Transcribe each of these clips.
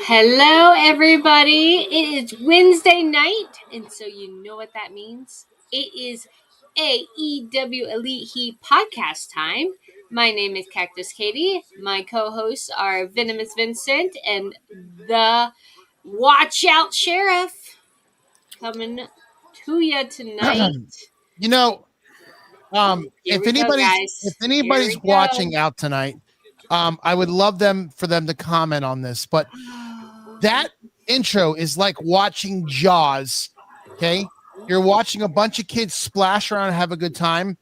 Hello, everybody. It is Wednesday night, and so you know what that means. It is AEW Elite Heat podcast time. My name is Catcus Caitie. My co-hosts are Venimous Vincent and the Watch Out Sheriff coming to you tonight. If anybody's watching out tonight, I would love for them to comment on this, but that intro is like watching Jaws. Okay. You're watching a bunch of kids splash around and have a good time.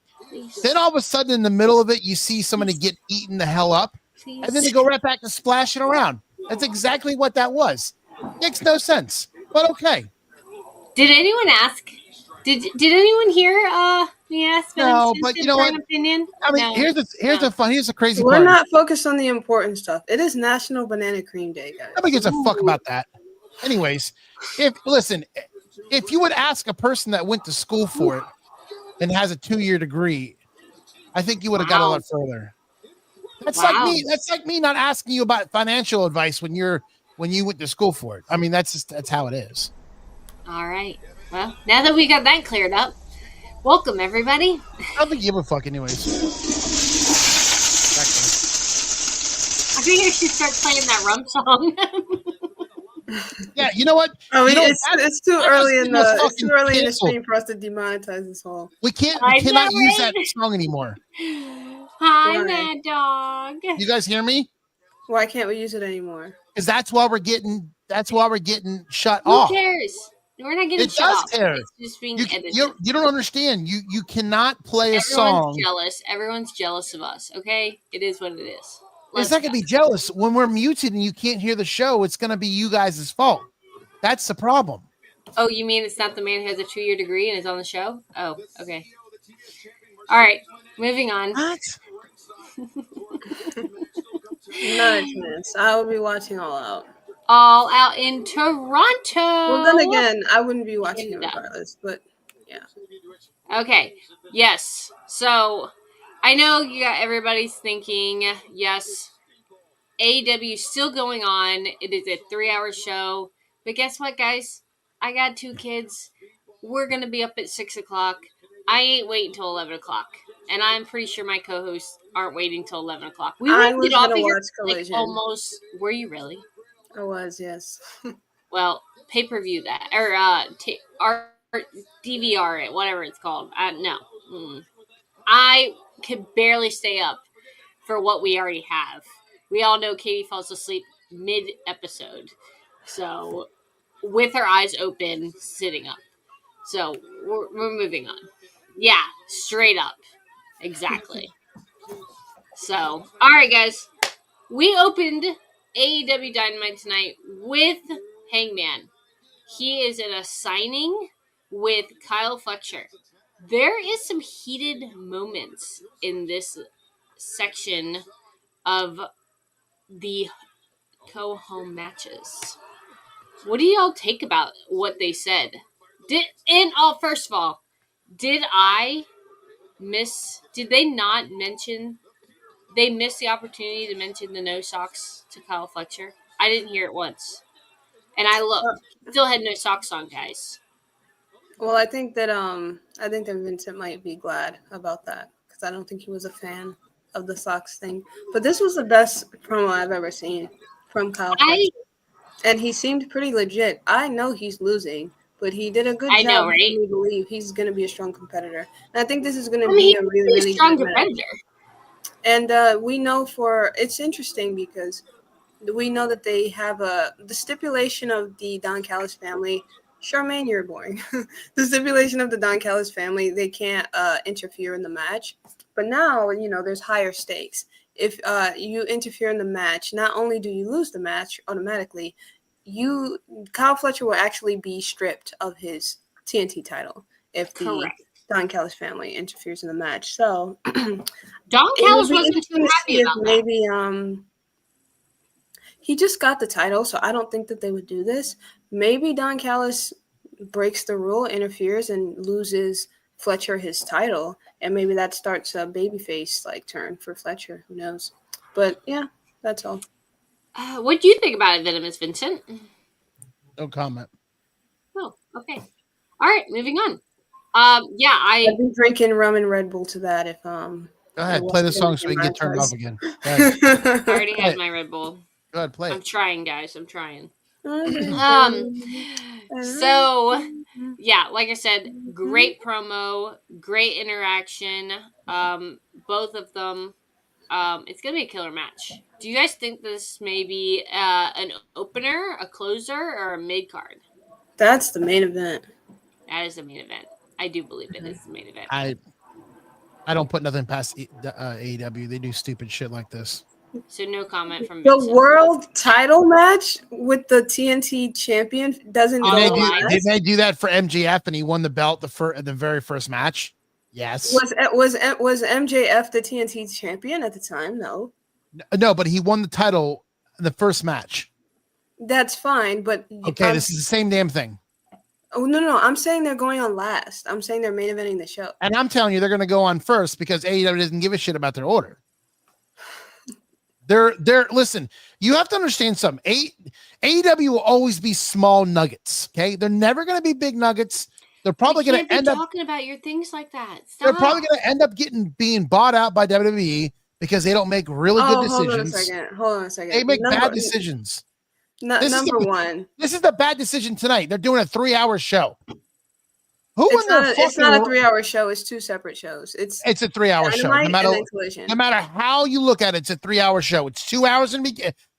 Then all of a sudden in the middle of it, you see somebody get eaten the hell up, and then they go right back to splashing around. That's exactly what that was. Makes no sense, but okay. Did anyone ask? Did anyone hear me ask? No, but you know what? Opinion? I mean, here's the crazy part. We're not focused on the important stuff. It is National Banana Cream Day, guys. Nobody gives a fuck about that. Anyways, if you would ask a person that went to school for it and has a 2-year degree, I think you would have got a lot further. That's like me not asking you about financial advice when you went to school for it. I mean, that's how it is. All right. Well, now that we got that cleared up, welcome everybody. I don't think you give a fuck anyways. I think I should start playing that rum song. Yeah, you know what? It's too early in the stream for us to demonetize this whole. We cannot use that song anymore. Hi, Mad Dog. You guys hear me? Why can't we use it anymore? Because that's why we're getting shut off. Who cares? We're not getting shut off. It's just being edited. You don't understand. You cannot play a song. Everyone's jealous. Everyone's jealous of us. Okay, it is what it is. It's not gonna be jealous when we're muted and you can't hear the show. It's gonna be you guys' fault. That's the problem. Oh, you mean it's not the man who has a 2-year degree and is on the show? Oh, okay. All right, moving on. What? Nice. I will be watching All Out. All Out in Toronto. Well, then again, I wouldn't be watching it regardless, but yeah. Okay. Yes. So I know everybody's thinking, yes, AEW is still going on. It is a 3-hour show. But guess what, guys? I got 2 kids. We're going to be up at 6 o'clock. I ain't waiting until 11 o'clock. And I'm pretty sure my co-hosts aren't waiting till 11 o'clock. We wouldn't get off here almost. Were you really? I was, yes. Well, pay-per-view that. Or DVR it, whatever it's called. No. I could barely stay up for what we already have. We all know Katie falls asleep mid-episode. So, with her eyes open, sitting up. So, we're moving on. Yeah, straight up. Exactly. So, all right, guys. We opened AEW Dynamite tonight with Hangman. He is in a signing with Kyle Fletcher. There is some heated moments in this section of the go-home matches. What do y'all take about what they said? First of all, did they not mention, they missed the opportunity to mention the no socks to Kyle Fletcher? I didn't hear it once. And I looked. Still had no socks on, guys. Well, I think that Vincent might be glad about that because I don't think he was a fan of the socks thing. But this was the best promo I've ever seen from Kyle Fletcher. And he seemed pretty legit. I know he's losing, but he did a good job. I know, right? Making me believe he's going to be a strong competitor. And I think this is going to be a really, really strong good competitor. match. And we know it's interesting because we know that they have the stipulation of the Don Callis family. Charmaine, you're boring. The stipulation of the Don Callis family, they can't interfere in the match. But now, there's higher stakes. If you interfere in the match, not only do you lose the match automatically, Kyle Fletcher will actually be stripped of his TNT title if the Don Callis family interferes in the match. So Don Callis wasn't too happy about maybe he just got the title, so I don't think that they would do this. Maybe Don Callis breaks the rule, interferes, and loses Fletcher his title, and maybe that starts a babyface turn for Fletcher. Who knows? But yeah, that's all. What do you think about it, Venimous Vincent? No comment. Oh, okay. All right, moving on. I've been drinking rum and Red Bull to that. If Go ahead, play the song so we can get turned off again. I already had my Red Bull. Go ahead, play. I'm trying, guys. I'm trying. So yeah, like I said, great promo, great interaction. Both of them. It's gonna be a killer match. Do you guys think this may be an opener, a closer, or a mid card? That's the main event. That is the main event. I do believe it is the main event. I don't put nothing past AEW. They do stupid shit like this. So no comment from the Vincent. World title match with the TNT champion doesn't go on. Did they do that for MJF and he won the belt the very first match? Yes. Was MJF the TNT champion at the time? No, but he won the title in the first match. That's fine, but okay, this is the same damn thing. Oh no! I'm saying they're going on last. I'm saying they're main eventing the show. And I'm telling you, they're going to go on first because AEW doesn't give a shit about their order. Listen, you have to understand something. AEW will always be small nuggets. Okay, they're never going to be big nuggets. They're probably going to end up talking about your things like that. Stop. They're probably going to end up being bought out by WWE because they don't make really good decisions. Hold on a second. They make bad decisions. Number one. This is the bad decision tonight. They're doing a 3-hour show. It's not a 3-hour show. It's 2 separate shows. It's a 3-hour show. No matter how you look at it, it's a 3-hour show. It's 2 hours and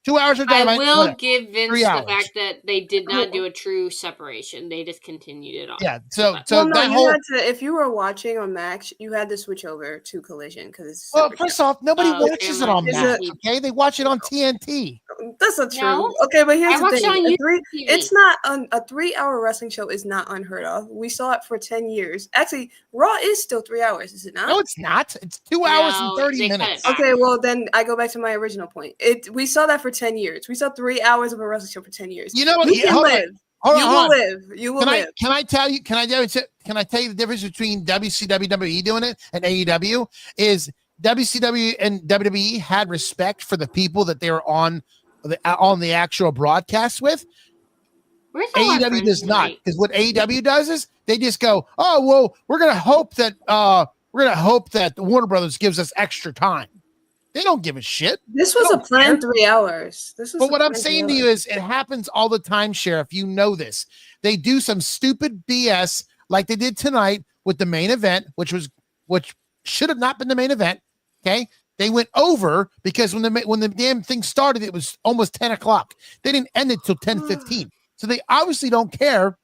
2 hours of I will give Vince the fact that they did not do a true separation. They just continued it on. Yeah. If you were watching on Max, you had to switch over to Collision because. Well, first off, nobody watches it on Max. Okay, they watch it on TNT. That's not true. No? Okay, but here's the thing: it's not a 3-hour wrestling show is not unheard of. We saw it for 10 years. Actually, Raw is still 3 hours, is it not? No, it's not. It's 2 hours and 30 minutes. Okay, well then I go back to my original point. We saw that for 10 years. We saw 3 hours of a wrestling show for 10 years. You know what? You can live. You will live. Can I tell you the difference between WWE doing it and AEW is WCW and WWE had respect for the people that they were on the actual broadcast with. AEW does not, because what AEW does is they just go, oh well, we're gonna hope that Warner Brothers gives us extra time. They don't give a shit. This was a planned 3 hours. But what I'm saying to you is it happens all the time, Sheriff. You know this. They do some stupid BS like they did tonight with the main event, which should have not been the main event. Okay. They went over because when the damn thing started, it was almost 10 o'clock. They didn't end it till 10:15. So they obviously don't care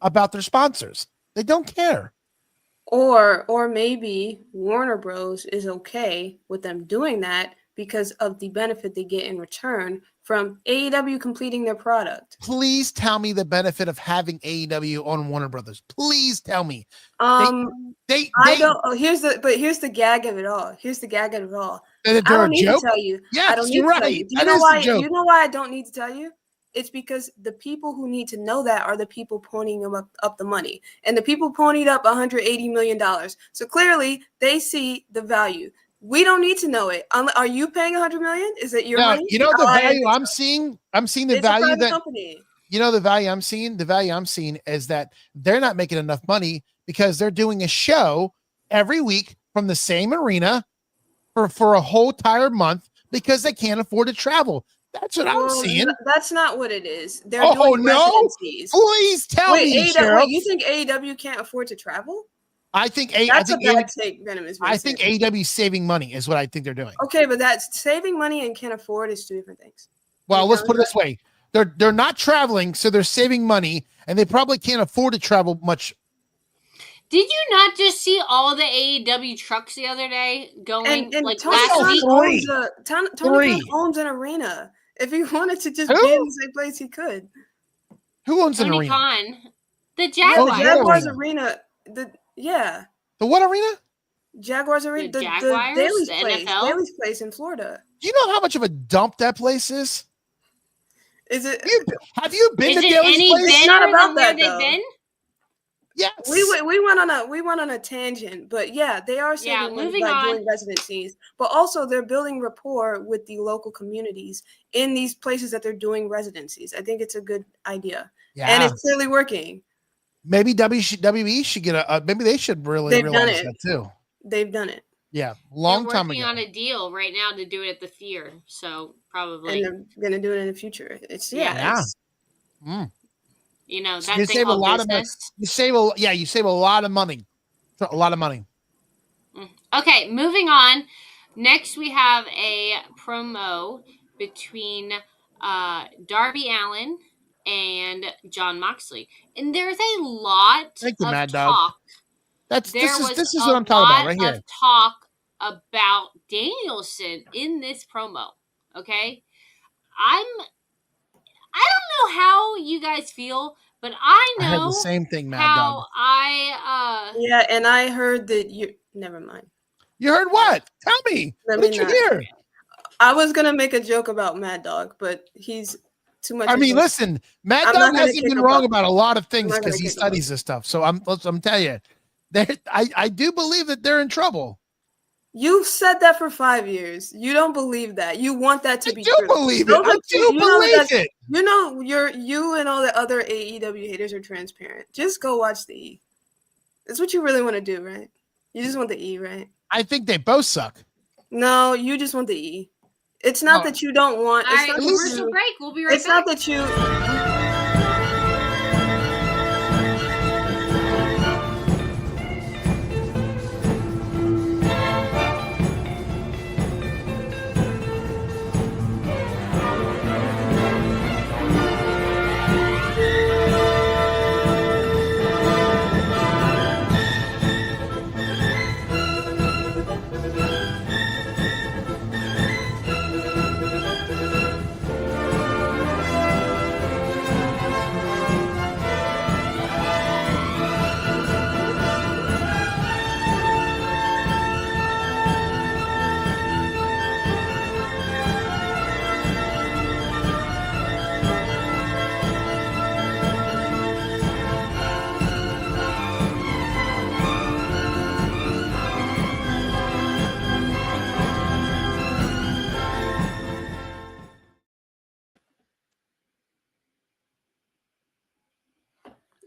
about their sponsors. They don't care. Or maybe Warner Bros. Is okay with them doing that because of the benefit they get in return from AEW completing their product. Please tell me the benefit of having AEW on Warner Brothers. Please tell me. I don't. Here's the gag of it all. I don't need to tell you. Yes, I don't need to tell you. Do you know why? Do you know why I don't need to tell you? It's because the people who need to know that are the people ponying up the money. And the people ponied up $180 million. So clearly they see the value. We don't need to know it. Are you paying $100 million? Is it your money? You know the value I'm seeing? I'm seeing the value that company. You know the value I'm seeing? The value I'm seeing is that they're not making enough money because they're doing a show every week from the same arena for a whole entire month because they can't afford to travel. That's what I'm seeing. That's not what it is. They're doing residencies. Please tell me, Cheryl. You think AEW can't afford to travel? I think that's a bad take, Venimous Vincent. I think AEW is saving money is what I think they're doing. Okay, but that's saving money and can't afford is two different things. Well, let's put it this way. They're not traveling, so they're saving money, and they probably can't afford to travel much. Did you not just see all the AEW trucks the other day going and like Tony last week? Tony Khan owns an arena. If he wanted to just be in the same place, he could. Who owns Tony an arena? Khan. The Jaguars. The Jaguars arena. The what arena? Jaguars arena. The Jaguars, Daly's the place. NFL? Daly's place in Florida. Do you know how much of a dump that place is? Is it? Have you been to Daly's place? It's not about that though. Been? Yes. We went on a tangent, but yeah, they are saving money by doing residencies, but also they're building rapport with the local communities in these places that they're doing residencies. I think it's a good idea, and it's clearly working. Maybe WWE should get maybe they should really realize that too. They've done it. Yeah, long time ago. Working on a deal right now to do it at the Fear, so probably. And they're gonna do it in the future. It's You know, that you thing save a lot business. of money. You save a lot of money. A lot of money. Okay, moving on. Next, we have a promo between Darby Allin and Jon Moxley, and there's a lot of Mad talk. Dog. This is what I'm talking about right here. Of talk about Danielson in this promo. Okay, I don't know how you guys feel, but I know I had the same thing, Mad Dog. Yeah, and I heard that you. Never mind. You heard what? Tell me. What did you hear? I was gonna make a joke about Mad Dog, but he's too much. I mean, listen, Mad Dog hasn't been wrong about a lot of things because he studies this stuff. So I'm telling you, I do believe that they're in trouble. You've said that for 5 years. You don't believe that. You want that to be true. I do believe it. You know, you and all the other AEW haters are transparent. Just go watch the E. That's what you really want to do, right? You just want the E, right? I think they both suck. No, you just want the E. It's not that you don't want. All right, commercial break. We'll be right back. It's not that you.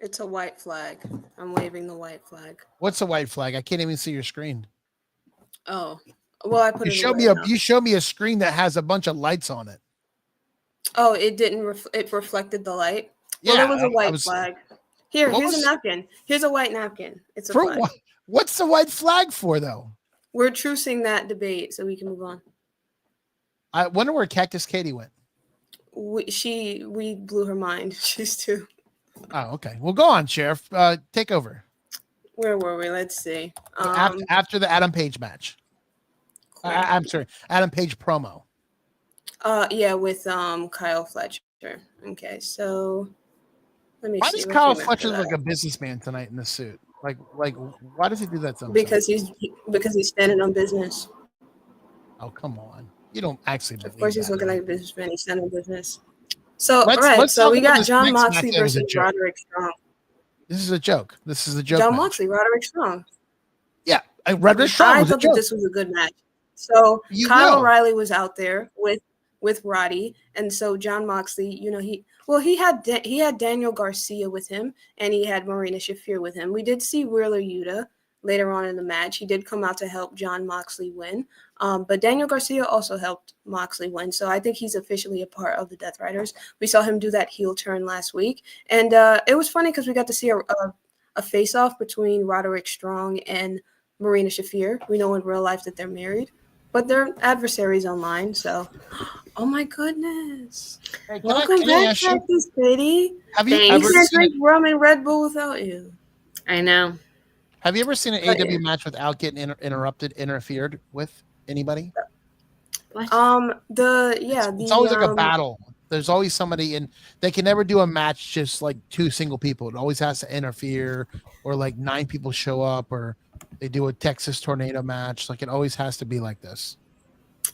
It's a white flag. I'm waving the white flag. What's a white flag? I can't even see your screen. Oh, well, I put it. You showed me a screen that has a bunch of lights on it. Oh, it didn't. It reflected the light. Yeah, well, there was a white flag. Here's a napkin. Here's a white napkin. It's a flag. What's the white flag for, though? We're trucing that debate so we can move on. I wonder where Catcus Caitie went. We blew her mind. She's too. Oh, okay. Well, go on, Sheriff. Take over. Where were we? Let's see. After the Adam Page match. I'm sorry, Adam Page promo. Yeah, with Kyle Fletcher. Okay, so let me see. Why does Kyle Fletcher look like a businessman tonight in this suit? Like, why does he do that sometimes? Because he's standing on business. Oh, come on. You don't actually believe Of course he's that, looking right? like a businessman. He's standing on business. So, so we got Jon Moxley versus Roderick Strong. This is a joke. This is a joke. Jon Moxley, Roderick Strong. Yeah, Roderick Strong. I thought that this was a good match. So Kyle O'Reilly was out there with Roddy, and so Jon Moxley, he had Daniel Garcia with him, and he had Marina Shafir with him. We did see Wheeler Yuta later on in the match. He did come out to help Jon Moxley win, but Daniel Garcia also helped Moxley win. So I think he's officially a part of the Death Riders. We saw him do that heel turn last week, and it was funny because we got to see a face-off between Roderick Strong and Marina Shafir. We know in real life that they're married, but they're adversaries online. So, oh my goodness! Hey, Welcome back, Catcus Caitie. Have you ever can't drink rum and Red Bull without you? I know. Have you ever seen an AEW match without getting interfered with anybody? What? It's always like a battle. There's always somebody, and they can never do a match just like 2 single people. It always has to interfere, or like 9 people show up, or they do a Texas tornado match. Like it always has to be like this.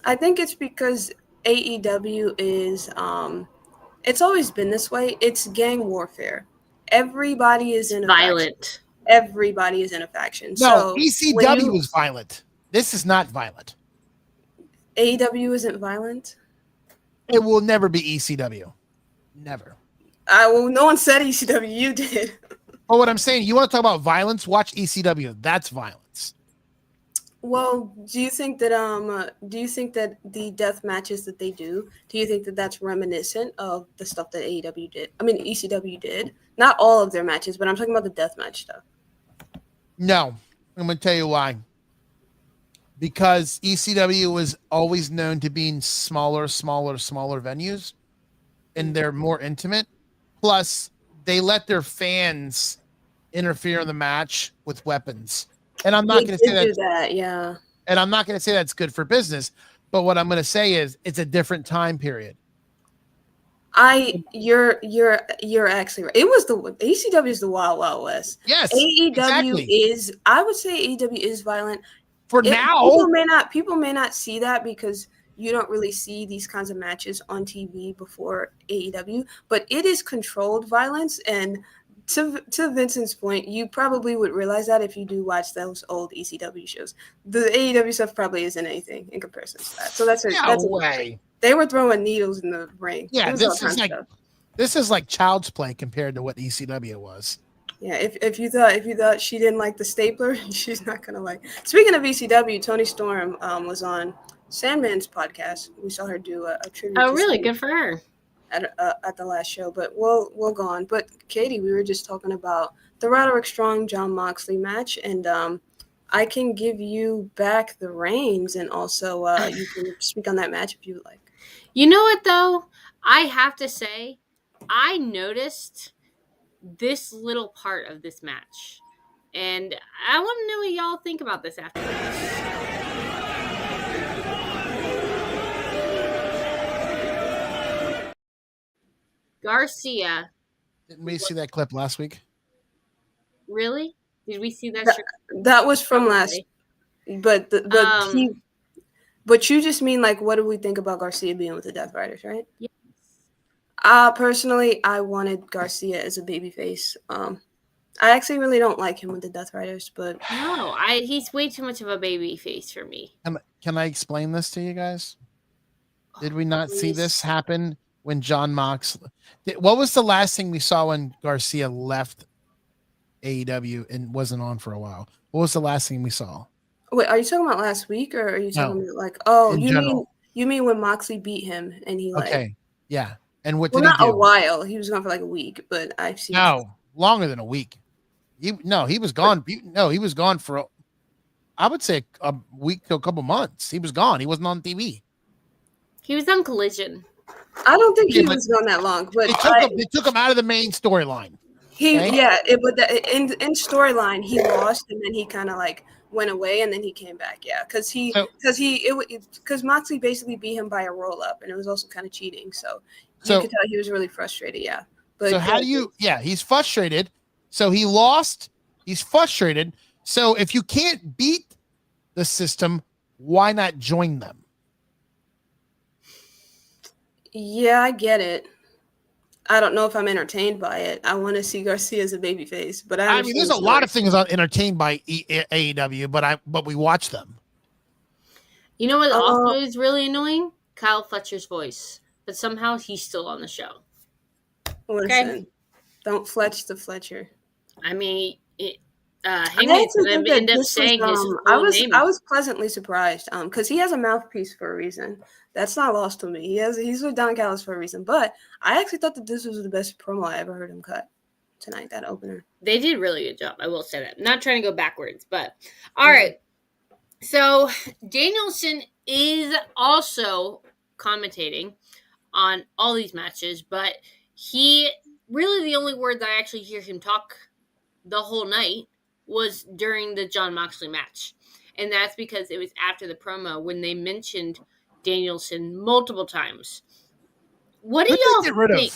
I think it's because AEW is it's always been this way. It's gang warfare. Everybody is in a violent. Faction. Everybody is in a faction. No, ECW is violent. This is not violent. AEW isn't violent. It will never be ECW. Never. Well, no one said ECW. You did. But what I'm saying, you want to talk about violence? Watch ECW. That's violence. Well, do you think that the death matches that they do you think that that's reminiscent of the stuff that AEW did? I mean, ECW did. Not all of their matches, but I'm talking about the death match stuff. No. I'm going to tell you why. Because ECW was always known to being smaller venues, and they're more intimate. Plus, they let their fans interfere in the match with weapons. And I'm not going to say that, yeah. And I'm not going to say that's good for business, but what I'm going to say is it's a different time period. You're actually right. It was ECW is the Wild Wild West. Yes, AEW is. I would say AEW is violent. Now, people may not see that because you don't really see these kinds of matches on TV before AEW, but it is controlled violence. And to Vincent's point, you probably would realize that if you do watch those old ECW shows. The AEW stuff probably isn't anything in comparison to that. So that's a way. They were throwing needles in the ring. Yeah, this is like child's play compared to what ECW was. Yeah, if you thought she didn't like the stapler, she's not gonna like. Speaking of ECW, Toni Storm was on Sandman's podcast. We saw her do a tribute. Oh, really? Good for her. At the last show, but we'll go on. But Caitie, we were just talking about the Roderick Strong Jon Moxley match, and I can give you back the reins, and also you can speak on that match if you would like. You know what though? I have to say, I noticed this little part of this match, and I want to know what y'all think about this after this. Garcia. Didn't we see that clip last week? Really? Did we see that? That was from last. But you just mean like, what do we think about Garcia being with the Death Riders, right? Yes. Personally, I wanted Garcia as a babyface. I actually really don't like him with the Death Riders, but no, he's way too much of a babyface for me. Can I explain this to you guys? Did we not see this happen when Jon Moxley? What was the last thing we saw when Garcia left AEW and wasn't on for a while? What was the last thing we saw? Wait, are you talking about last week, or are you talking about like you mean when Moxley beat him and he yeah. And what did he do? Not a while. He was gone for like a week, but I've seen longer than a week. He was gone. He was gone for I would say a week to a couple months. He was gone. He wasn't on TV. He was on Collision. I don't think he was gone that long, but they took him out of the main storyline. In storyline he lost, and then he kind of like went away, and then he came back. Yeah, because Moxley basically beat him by a roll up, and it was also kind of cheating. So you could tell he was really frustrated. Yeah. But so how do you? Yeah, he's frustrated. So he lost. He's frustrated. So if you can't beat the system, why not join them? Yeah, I get it. I don't know if I'm entertained by it. I want to see Garcia as a babyface, but I mean, there's a lot of things I'm entertained by AEW, but we watch them. You know what also is really annoying? Kyle Fletcher's voice, but somehow he's still on the show. Listen, don't Fletch the Fletcher. I mean, Hangman's going to end up saying his full name. I was pleasantly surprised because he has a mouthpiece for a reason. That's not lost to me. He's with Don Callis for a reason. But I actually thought that this was the best promo I ever heard him cut. tonight, that opener. They did a really good job. I will say that. I'm not trying to go backwards, but all right. So Danielson is also commentating on all these matches, but he really the only words I actually hear him talk the whole night was during the Jon Moxley match. And that's because it was after the promo when they mentioned Danielson multiple times. What do y'all think?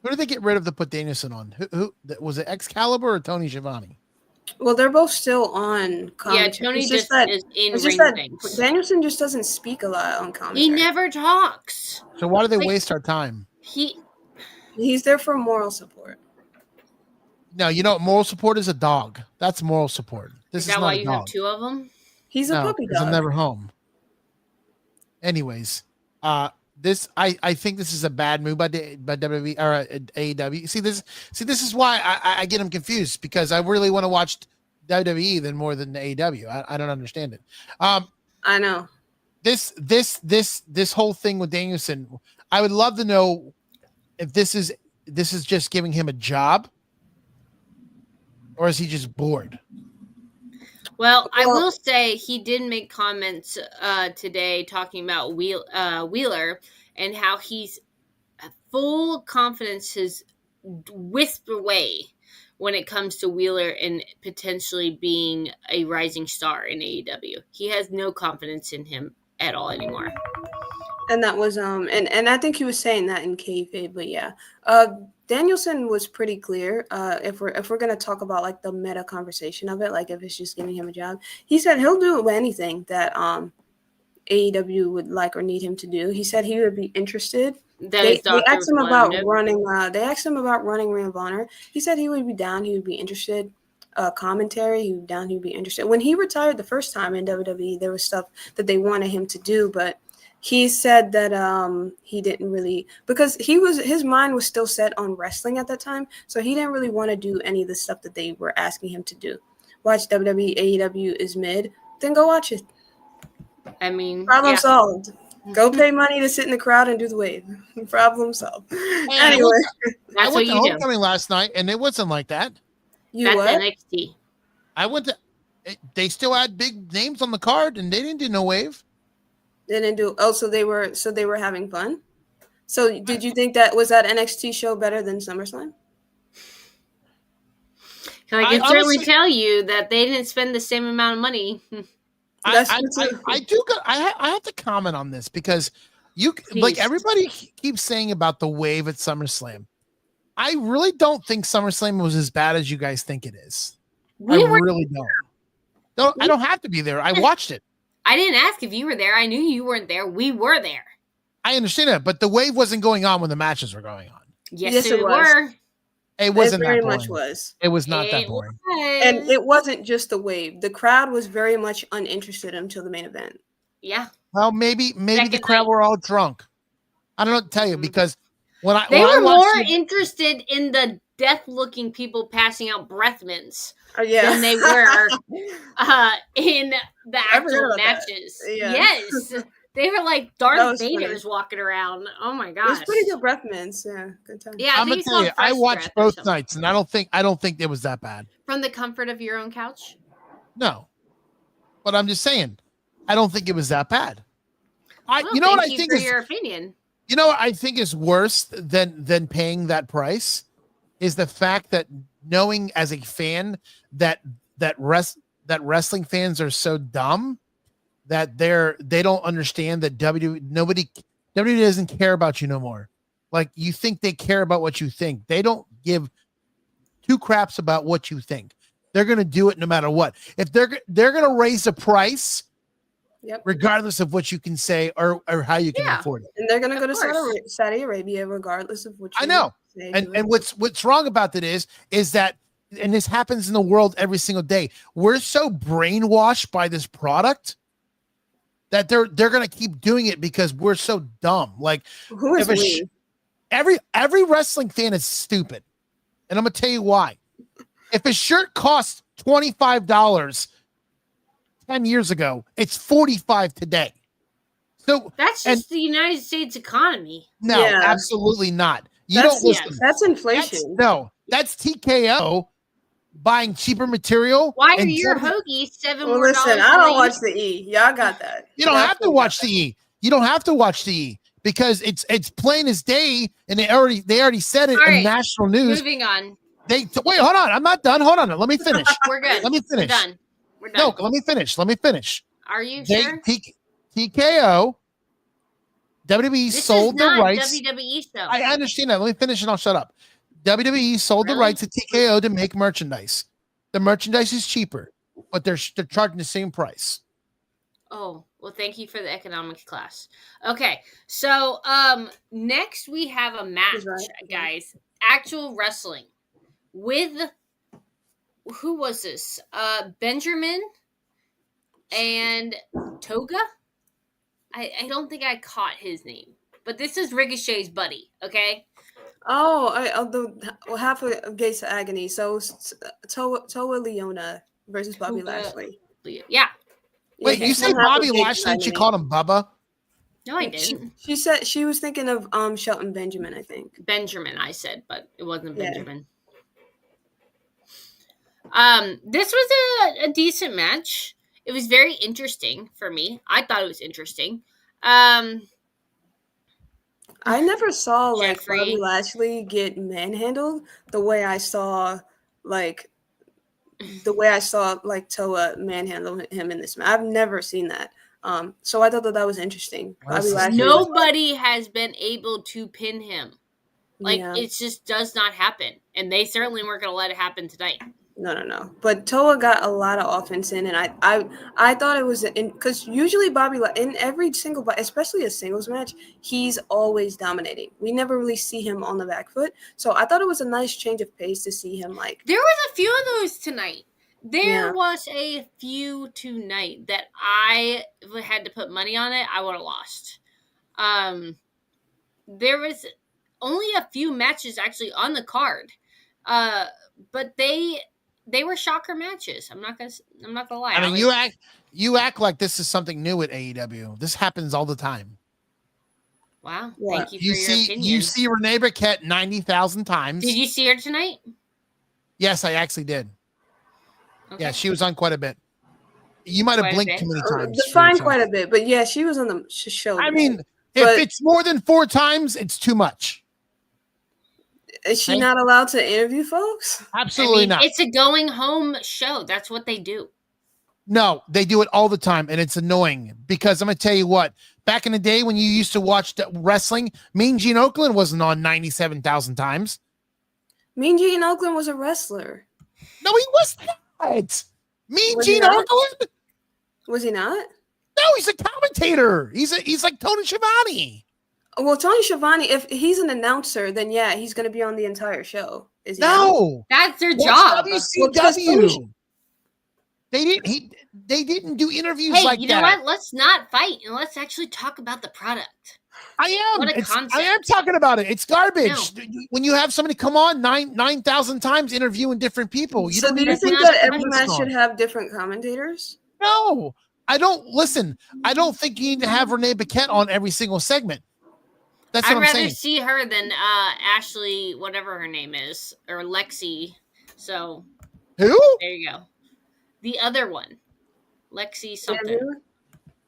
Who did they get rid of to put Danielson on? Who was it? Excalibur or Tony Schiavone? Well, they're both still on commentary. Yeah, Tony is in ring things. Danielson just doesn't speak a lot on commentary. He never talks. So why do they waste our time? He's there for moral support. No, you know what moral support is? A dog. That's moral support. This is that not why you have two of them? He's a puppy dog. I'm never home. Anyways, this I think this is a bad move by WWE or AEW. See this is why I get them confused because I really want to watch WWE than more than AEW. I don't understand it. I know this whole thing with Danielson. I would love to know if this is just giving him a job, or is he just bored? Well, I will say he did make comments today talking about Wheeler and how he's full confidence has whisked away when it comes to Wheeler and potentially being a rising star in AEW. He has no confidence in him at all anymore. And that was and I think he was saying that in kayfabe, but yeah. Danielson was pretty clear. If we're gonna talk about like the meta conversation of it, like if it's just giving him a job, he said he'll do anything that AEW would like or need him to do. He said he would be interested. They asked him about running. They asked him about running Ring of Honor. He said he would be down. He would be interested. Commentary, he would down. He would be interested. When he retired the first time in WWE, there was stuff that they wanted him to do, but he said that he didn't really, because his mind was still set on wrestling at that time, so he didn't really want to do any of the stuff that they were asking him to do. Watch WWE, AEW is mid, then go watch it. I mean, problem solved. Go pay money to sit in the crowd and do the wave. Problem solved. Anyway, I went to homecoming last night, and it wasn't like that. That's NXT. I went to. They still had big names on the card, and they didn't do no wave. They didn't do. Oh, so they were having fun. So did you think that NXT show better than SummerSlam? I can certainly tell you that they didn't spend the same amount of money. I have to comment on this because like everybody keeps saying about the wave at SummerSlam. I really don't think SummerSlam was as bad as you guys think it is. Really don't. I don't have to be there. I watched it. I didn't ask if you were there. I knew you weren't there. We were there. I understand that, but the wave wasn't going on when the matches were going on. Yes it were. It wasn't very that boring. Much was. It was not that boring. And it wasn't just the wave. The crowd was very much uninterested until the main event. Yeah. Well, maybe the crowd were all drunk. I don't know what to tell you because they were more interested in the death-looking people passing out breath mints than they were in the actual matches. Yeah. Yes. They were like Darth Vader's walking around. Oh my gosh. It was pretty good breath mints. Yeah, good time. Yeah, I'm gonna tell you, I watched both nights, and I don't think it was that bad. From the comfort of your own couch? No, but I'm just saying, I don't think it was that bad. Your opinion. You know what I think is worse than paying that price is the fact that knowing as a fan that wrestling fans are so dumb that they don't understand that WWE doesn't care about you no more. Like you think they care about what you think. They don't give two craps about what you think. They're going to do it no matter what. If they're going to raise the price, regardless of what you can say or how you can afford it. And they're going to go to Saudi Arabia regardless of what you I know. Say and what's wrong about that is that, and this happens in the world every single day. We're so brainwashed by this product that they're going to keep doing it because we're so dumb. Like who is we? Every wrestling fan is stupid. And I'm going to tell you why. If a shirt costs $25 10 years ago, it's $45 today. So that's just the United States economy. No, absolutely not. You don't listen. That's inflation. That's TKO buying cheaper material. Why are your hoagies $7 more? Listen, I don't watch the E. Y'all got that. You don't have to watch the E. You don't have to watch the E because it's plain as day, and they already said it in national news. Moving on. Wait, hold on. I'm not done. Hold on. Let me finish. We're good. Let me finish. We're done. No, let me finish. Are you sure? TKO. WWE sold the rights. WWE show. I understand that. Let me finish and I'll shut up. WWE sold the rights to TKO to make merchandise. The merchandise is cheaper, but they're charging the same price. Oh, well, thank you for the economics class. Okay, so next we have a match, guys. Actual wrestling with, who was this? Benjamin and Toga? I don't think I caught his name, but this is Ricochet's buddy, okay? Half of Gates of Agony. So Toa Leona versus Bobby Lashley. Yeah. Wait, you say Bobby Lashley and she called him Bubba? No, I didn't. She said she was thinking of Shelton Benjamin, I think. Benjamin, I said, but it wasn't Benjamin. This was a decent match. It was very interesting for me. I thought it was interesting. I never saw Bobby Lashley get manhandled the way I saw Toa manhandle him in this match. I've never seen that. So I thought that was interesting. Nobody has been able to pin him. It just does not happen. And they certainly weren't going to let it happen tonight. No. But Toa got a lot of offense in, and I thought it was because usually Bobby in every single, especially a singles match, he's always dominating. We never really see him on the back foot, so I thought it was a nice change of pace to see him There was a few of those tonight. There was a few tonight that I had to put money on it. I would have lost. There was only a few matches actually on the card, but they were shocker matches. I'm not gonna lie. I mean, you act like this is something new at AEW. This happens all the time. Wow, thank you for your opinion. You see Renee Paquette 90,000 times. Did you see her tonight? Yes, I actually did. Okay. Yeah, she was on quite a bit. You might have blinked too many times. Defined quite a bit, but yeah, she was on the show. I mean, if it's more than 4 times, it's too much. Is she not allowed to interview folks? Absolutely not. It's a going home show. That's what they do. No, they do it all the time, and it's annoying because I'm going to tell you what. Back in the day when you used to watch wrestling, Mean Gene Okerlund wasn't on 97,000 times. Mean Gene Okerlund was a wrestler. No, he was not. Mean Gene Okerlund? Was he not? No, he's a commentator. He's like Tony Schiavone. Well, Tony Schiavone, if he's an announcer, then yeah, he's going to be on the entire show. Is he? No, that's their job. WCW. They didn't do interviews like that. You know what? Let's not fight and let's actually talk about the product. I am talking about it. It's garbage. No. When you have somebody come on 9,000 times interviewing different people. Do you think that every match should have different commentators? No, I don't. Listen, I don't think you need to have Renee Paquette on every single segment. That's what I'm saying. I'd rather see her than Ashley, whatever her name is, or Lexi. So who? There you go. The other one, Lexi something.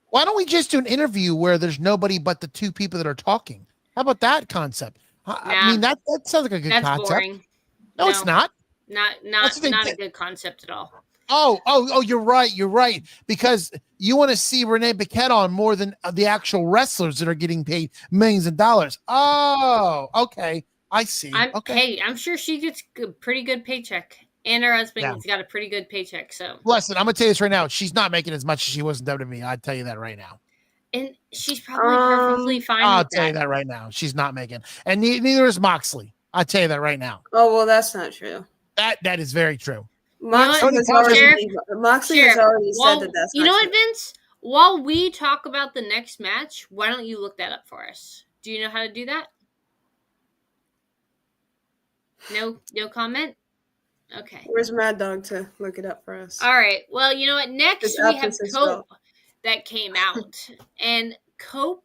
Why don't we just do an interview where there's nobody but the 2 people that are talking? How about that concept? I mean, that sounds like a good concept. Boring. No, it's not. Not a good concept at all. Oh, you're right. Because you want to see Renee Paquette on more than the actual wrestlers that are getting paid millions of dollars. Oh, okay. I see. Hey, I'm sure she gets a pretty good paycheck. And her husband's got a pretty good paycheck. So listen, I'm going to tell you this right now. She's not making as much as she was in WWE. I'd tell you that right now. And she's probably perfectly fine I'll tell you that right now. She's not making. And neither is Moxley. I'll tell you that right now. Oh, well, that's not true. That is very true. Moxley has already said that that's you know what, Vince? While we talk about the next match, why don't you look that up for us? Do you know how to do that? No comment? Okay. Where's Mad Dog to look it up for us? All right. Well, you know what? Next we have Cope that came out. And Cope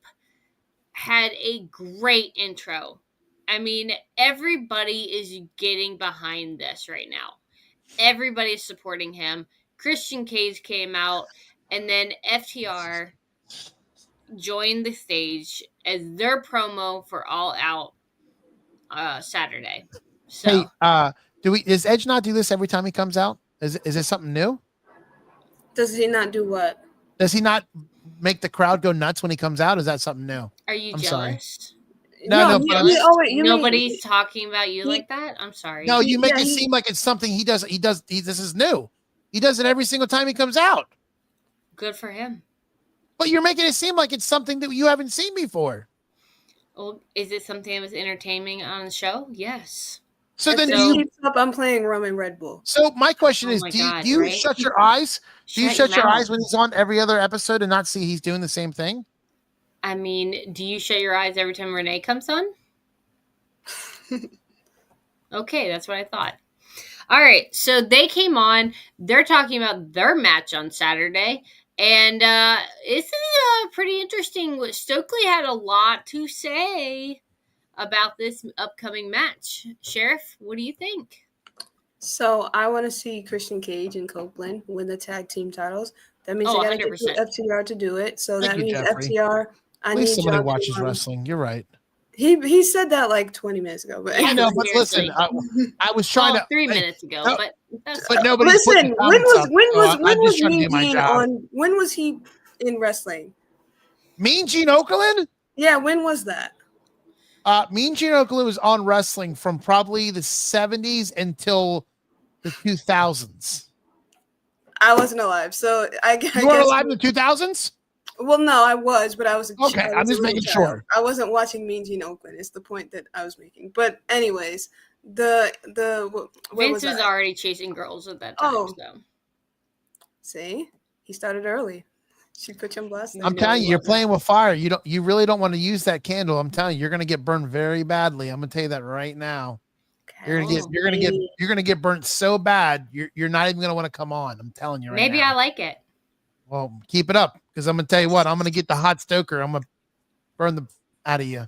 had a great intro. I mean, everybody is getting behind this right now. Everybody's supporting him. Christian Cage came out, and then FTR joined the stage as their promo for All Out Saturday. So, hey, does Edge not do this every time he comes out? Is this something new? Does he not do what? Does he not make the crowd go nuts when he comes out? Is that something new? Are you I'm jealous? Sorry. No, but nobody's talking about you like that. I'm sorry. No, you make it seem like it's something he does. This is new. He does it every single time he comes out. Good for him. But you're making it seem like it's something that you haven't seen before. Well, is it something that was entertaining on the show? Yes. So then I'm playing rum and Red Bull. So my question is, do you shut your eyes? Do you shut your eyes when he's on every other episode and not see he's doing the same thing? I mean, do you shut your eyes every time Renee comes on? Okay, that's what I thought. All right, so they came on. They're talking about their match on Saturday. And this is pretty interesting. Stokely had a lot to say about this upcoming match. Sheriff, what do you think? So I want to see Christian Cage and Copeland win the tag team titles. That means they got to get FTR to do it. So that means Jeffrey. FTR. At least somebody watches wrestling. You're right. He said that like 20 minutes ago. But I know, but listen, I was trying to 3 minutes ago, but nobody. Listen, when was he in wrestling? Mean Gene Okerlund? Yeah, when was that? Mean Gene Okerlund was on wrestling from probably the 70s until the 2000s. I wasn't alive, so I guess you weren't alive in the 2000s. Well, no, I was, but I was okay. I'm just making sure. I wasn't watching Mean Gene Okerlund. It's the point that I was making. But anyways, Vince was already chasing girls at that time. Oh, so. See, he started early. She put you on blast. I'm telling you, you're playing with fire. You really don't want to use that candle. I'm telling you, you're gonna get burned very badly. I'm gonna tell you that right now. You're gonna get burnt so bad. You're not even gonna want to come on. I'm telling you right now. Maybe I like it. Well, keep it up, because I'm gonna tell you what. I'm gonna get the hot stoker. I'm gonna burn the out of you.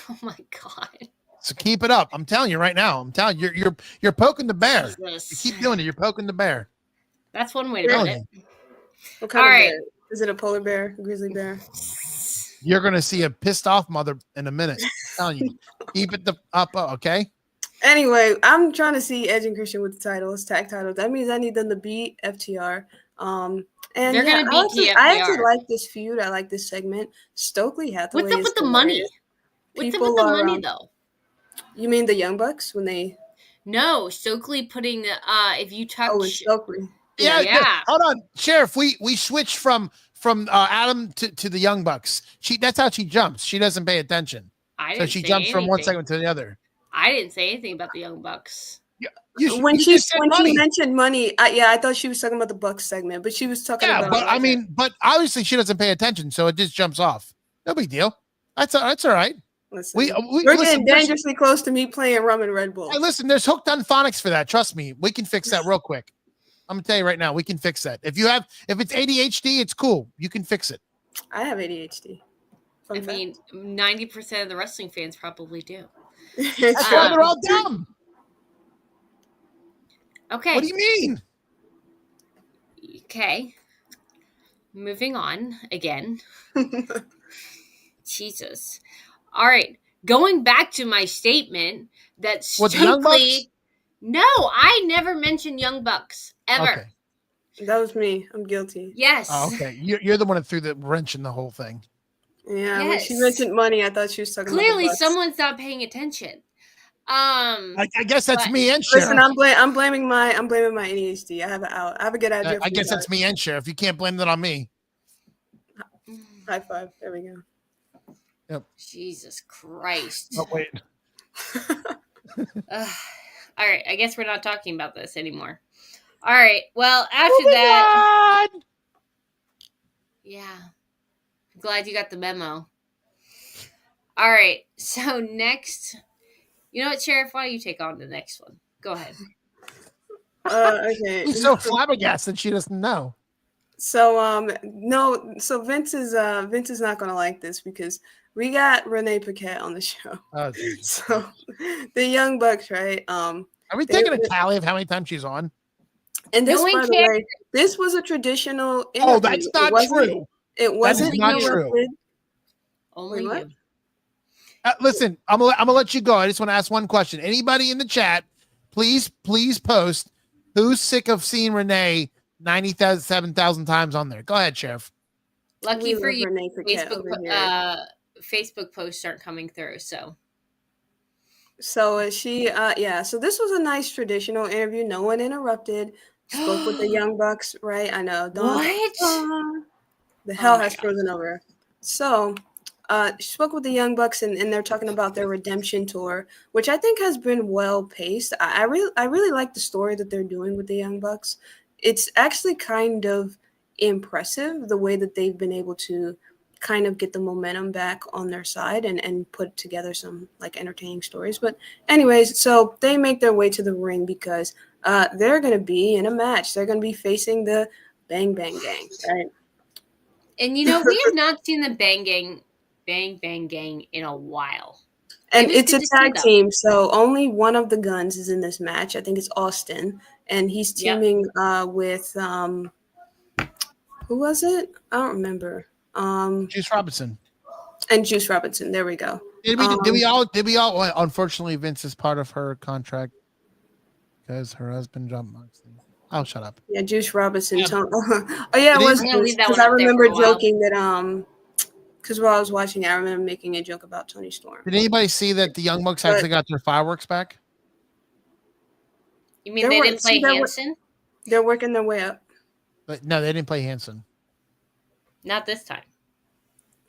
Oh my god! So keep it up. I'm telling you right now. I'm telling you, you're poking the bear. Jesus. You keep doing it. You're poking the bear. That's one way to put it. What kind of bear? Is it a polar bear, a grizzly bear? You're gonna see a pissed off mother in a minute. I'm telling you, keep it up, okay? Anyway, I'm trying to see Edge and Christian with the titles, tag titles. That means I need them to beat FTR. And they're gonna beat TFTR. I actually like this feud. I like this segment. Stokely Hathaway. What's up with the money? What's up with the money though? You mean the Young Bucks when they? No, Stokely putting if you touch. Oh, it's Stokely. Yeah. Hold on, Sheriff. We switched from Adam to the Young Bucks. That's how she jumps. She doesn't pay attention. So she jumps from one segment to the other. I didn't say anything about the Young Bucks. When she mentioned money, I thought she was talking about the Bucks segment, but she was talking about. Yeah, but obviously she doesn't pay attention, so it just jumps off. No big deal. That's all right. Listen, we're getting dangerously close to me playing rum and Red Bull. Hey, listen, there's hooked on phonics for that. Trust me, we can fix that real quick. I'm gonna tell you right now, we can fix that. If it's ADHD, it's cool. You can fix it. I have ADHD. I mean, 90% of the wrestling fans probably do. That's why they're all dumb. Okay. What do you mean? Okay. Moving on again. Jesus. All right. Going back to my statement that Stokely. No, I never mentioned Young Bucks ever. Okay. That was me. I'm guilty. Yes. Oh, okay. You're the one that threw the wrench in the whole thing. Yeah. When she mentioned money, I thought she was talking about clearly someone's not paying attention. I guess that's me and Sheriff. Listen, I'm blaming my ADHD. I have a good idea. I guess that's me and Sheriff. You can't blame that on me. High five. There we go. Yep. Jesus Christ. Oh wait. All right. I guess we're not talking about this anymore. All right. Well, after that. Yeah. I'm glad you got the memo. All right. So next. You know what, Sheriff? Why don't you take on the next one? Go ahead. Okay. He's so flabbergasted she doesn't know. No, so Vince is not gonna like this because we got Renee Paquette on the show. Oh, so the Young Bucks, right? Are we taking a tally of how many times she's on? And this, by the way, this was a traditional interview. Oh, that's not true. It wasn't that is not true. Only Wait, you. Listen, I'm gonna let you go. I just want to ask one question. Anybody in the chat, please post who's sick of seeing Renee 97,000 times on there. Go ahead, Sheriff. Lucky for you, Facebook posts aren't coming through. So she, So this was a nice traditional interview. No one interrupted. Spoke with the Young Bucks, right? I know. The hell has frozen over. So, she spoke with the Young Bucks, and they're talking about their redemption tour, which I think has been well paced. I really like the story that they're doing with the Young Bucks. It's actually kind of impressive the way that they've been able to kind of get the momentum back on their side and put together some like entertaining stories. But anyways, so they make their way to the ring because they're going to be in a match. They're going to be facing the Bang Bang Gang, right? And we have not seen the Bang Bang Gang in a while. And it's a tag team, so only one of the Guns is in this match. I think it's Austin, and he's teaming with who was it? I don't remember. Juice Robinson. And Juice Robinson. There we go. Did we all? Unfortunately, Vince is part of her contract because her husband John Moxley. Oh, shut up. Yeah, Juice Robinson. Yeah. Oh yeah, it was because I remember joking that because while I was watching, I remember making a joke about Tony Storm. Did anybody see that the Young Bucks actually got their fireworks back? You mean they didn't play Hanson? They're working their way up. But no, they didn't play Hanson. Not this time.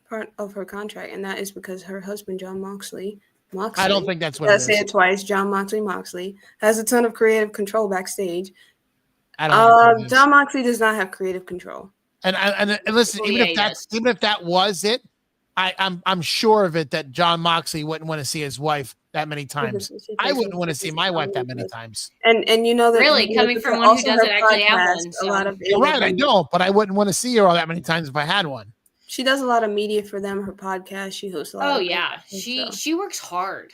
Part of her contract, and that is because her husband, John Moxley. I don't think that's what it is. I say it twice. John Moxley has a ton of creative control backstage. I don't John Moxley does not have creative control. And listen, even if that was it, I'm sure of it that John Moxley wouldn't want to see his wife that many times. I wouldn't want to see my wife that many times. And you know that really coming from one who doesn't actually have one. So. A lot of You're right, I don't, but I wouldn't want to see her all that many times if I had one. She does a lot of media for them. Her podcast, she hosts a lot. Oh yeah, she works hard.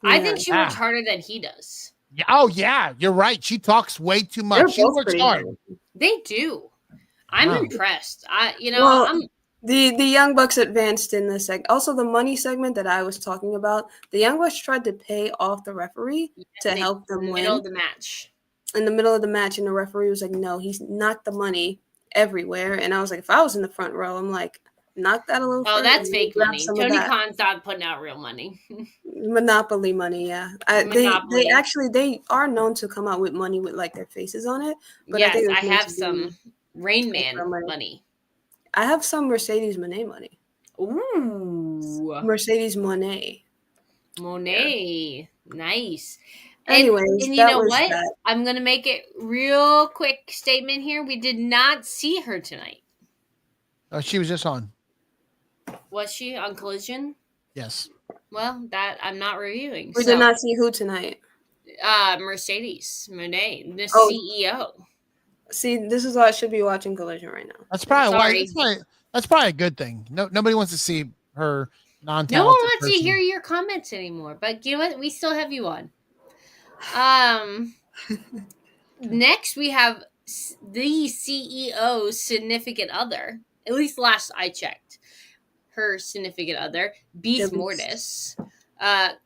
Yeah. I think she works harder than he does. Yeah. Oh yeah, you're right. She talks way too much. She works hard. They do. I'm impressed. The Young Bucks advanced in this segment. Also, the money segment that I was talking about, the Young Bucks tried to pay off the referee to help them win. In the middle of the match. In the middle of the match, and the referee was like, no, he's knocked the money everywhere. And I was like, if I was in the front row, I'm like, knock that a little further. Oh, that's fake money. Tony Khan's not putting out real money. Monopoly money, yeah. They are known to come out with money with like their faces on it. But yes, I have some Rain Man money. I have some Mercedes Monet money. Ooh. Mercedes Monet. Yeah. Nice. Anyways, and you know what? That. I'm going to make it real quick statement here. We did not see her tonight. Oh, she was just on. Was she on Collision? Yes. Well, that I'm not reviewing. We did not see who tonight. Mercedes Monet, the CEO. See, this is why I should be watching Collision right now. That's probably that's probably a good thing. Nobody wants to see her non-talented. No one wants to hear your comments anymore. But you know what? We still have you on. Next, we have the CEO's significant other. At least last I checked, her significant other, Beast Mortis.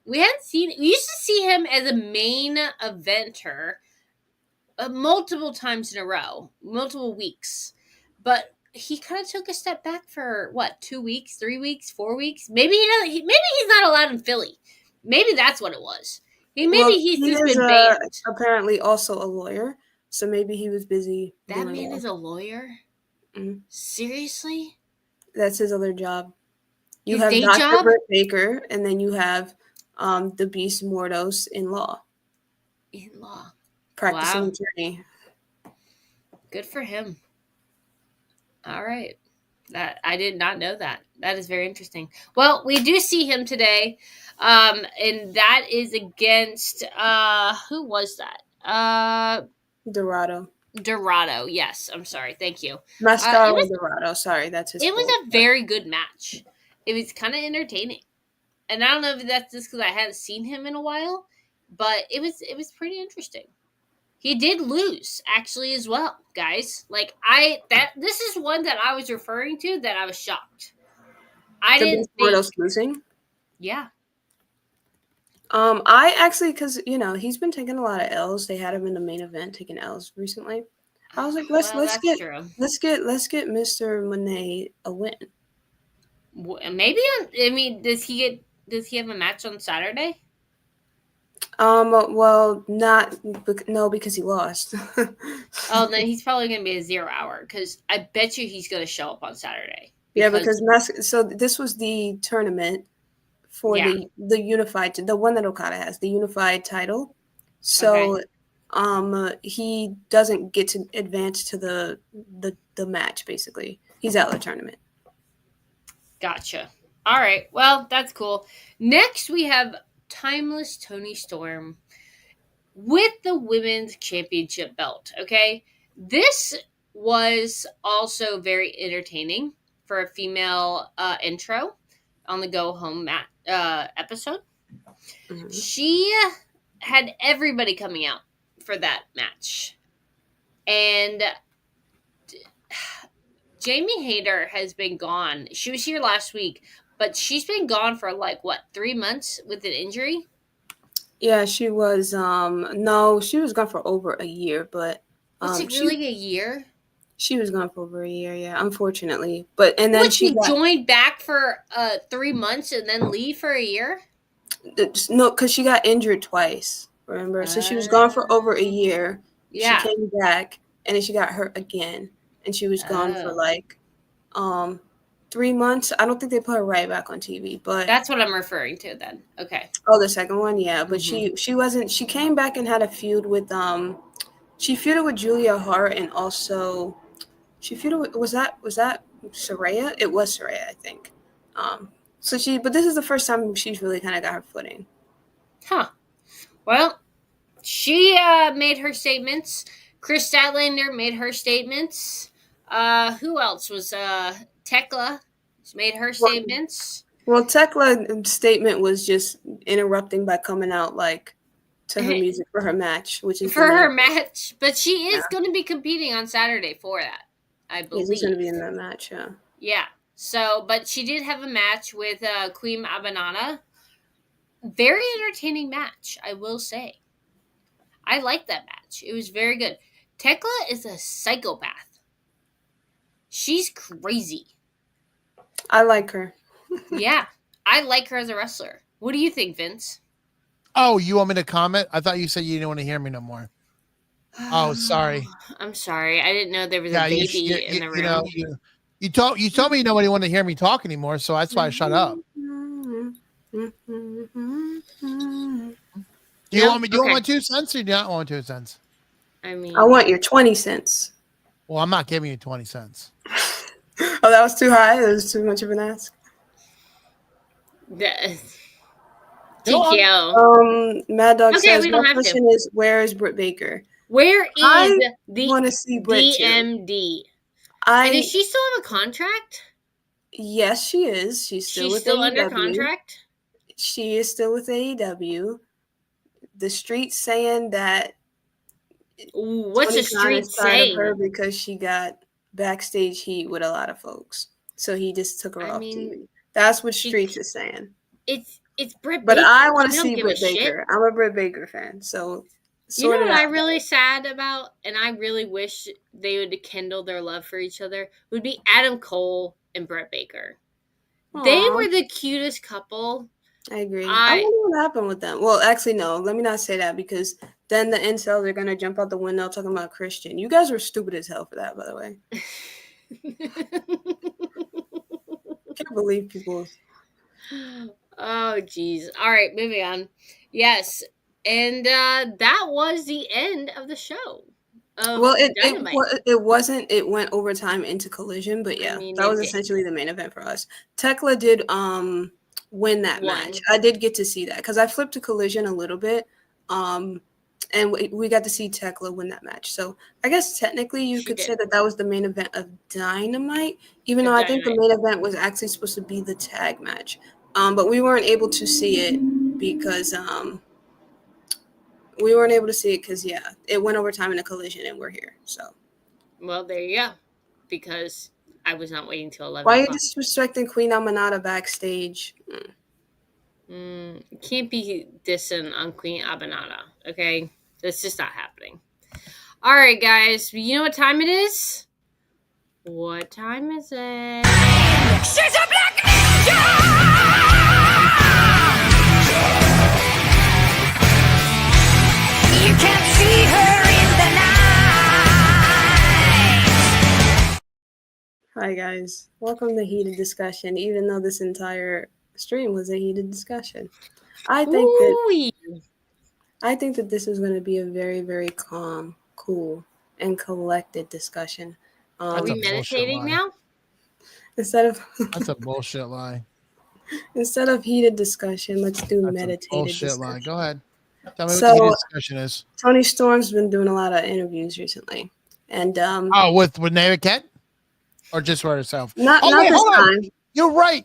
We used to see him as a main eventer multiple times in a row, multiple weeks, but he kind of took a step back for 2 weeks, 3 weeks, 4 weeks. Maybe he's not allowed in Philly. Maybe that's what it was. He's just been banned. Apparently, also a lawyer, so maybe he was busy. That man is a lawyer. Mm-hmm. Seriously? That's his other job. You have Dr. Britt Baker, and then you have the Beast Mortos in law. In law. Practicing attorney. Good for him. All right. That I did not know that. That is very interesting. Well, we do see him today. And that is against who was that? Dorado. Dorado. Yes, I'm sorry. Thank you. Mascara Dorado. Sorry, that's his. It was a very good match. It was kind of entertaining, and I don't know if that's just because I hadn't seen him in a while, but it was pretty interesting. He did lose actually as well, guys. Like this is one that I was referring to that I was shocked. I didn't think losing. Yeah. I actually, because he's been taking a lot of L's. They had him in the main event taking L's recently. I was like, let's get Mr. Monet a win. Maybe does he have a match on Saturday? Well, no, because he lost. Oh, then he's probably gonna be a 0 hour because I bet you he's gonna show up on Saturday. Because so this was the tournament for the unified, the one that Okada has, the unified title. So, he doesn't get to advance to the match. Basically, he's out of the tournament. Gotcha. All right. Well, that's cool. Next, we have Timeless Toni Storm with the women's championship belt. Okay, this was also very entertaining for a female intro on the Go Home episode. Mm-hmm. She had everybody coming out for that match. And Jamie Hayter has been gone. She was here last week, but she's been gone for 3 months with an injury? Yeah, she was no, she was gone for over a year, but was it really a year? She was gone for over a year, yeah, unfortunately. And then she joined back for 3 months and then leave for a year? No, because she got injured twice, remember? So she was gone for over a year. Yeah. She came back and then she got hurt again. And she was gone for 3 months. I don't think they put her right back on TV, but that's what I'm referring to then. Okay. Oh, the second one, yeah. But she wasn't. She came back and had a feud with She feuded with Julia Hart and also she feuded with was that Saraya? It was Saraya, I think. But this is the first time she's really kind of got her footing. Huh. Well, she made her statements. Chris Statlander made her statements. Who else was Tekla? She made her statements. Well, Tekla's statement was just interrupting by coming out to her music for her match, which is for her match. But she is going to be competing on Saturday for that, I believe. She's going to be in that match, yeah. Yeah. So, but she did have a match with Queen Abanana. Very entertaining match, I will say. I liked that match. It was very good. Tekla is a psychopath. She's crazy. I like her. Yeah, I like her as a wrestler. What do you think, Vince? Oh, you want me to comment? I thought you said you didn't want to hear me no more. Oh, sorry. I'm sorry. I didn't know there was a baby in the room. You told me nobody wanted to hear me talk anymore, so that's why I shut up. Do you want me? Do you want my 2 cents or do you not want 2 cents? I want your 20 cents. Well, I'm not giving you 20 cents. Oh, that was too high? That was too much of an ask? TKO. Mad Dog says, my question is, where is Britt Baker? Where is the want to see Britt DMD? Does she still have a contract? Yes, she is. She's still under contract? She is still with AEW. The street's saying that. What's the street saying? Her because she got backstage heat with a lot of folks, so he just took her off TV. That's what streets is saying. It's Britt Baker. But I want to see Britt Baker. I'm a Britt Baker fan, so. You know what I'm really sad about, and I really wish they would kindle their love for each other, would be Adam Cole and Britt Baker. Aww. They were the cutest couple. I agree. I wonder what happened with them. Well, actually, no. Let me not say that because then the incels are going to jump out the window talking about Christian. You guys were stupid as hell for that, by the way. I can't believe people. Oh, geez. All right, moving on. Yes. And that was the end of the show. Well, it wasn't. It went overtime into Collision, but yeah, that was essentially the main event for us. Tekla did win that match. I did get to see that because I flipped to Collision a little bit, and we got to see Tekla win that match. So I guess technically you could say that was the main event of Dynamite, even though I think the main event was actually supposed to be the tag match. But we weren't able to see it because it went overtime in a collision and we're here. So. Well, there you go. Because I was not waiting till 11. Why are you disrespecting Queen Aminata backstage? Can't be dissing on Queen Aminata, okay? That's just not happening. All right, guys. You know what time it is? What time is it? She's a black ninja! You can't see her in the night. Hi, guys. Welcome to Heated Discussion, even though this entire stream was a heated discussion. I think that this is going to be a very, very calm, cool, and collected discussion. Are we meditating now? That's a bullshit lie. Instead of heated discussion, let's do meditated bullshit discussion. Lie. Go ahead. Tell me what the heated discussion is. Tony Storm's been doing a lot of interviews recently, and with Naomi Cat, or just for herself? Not this time. You're right.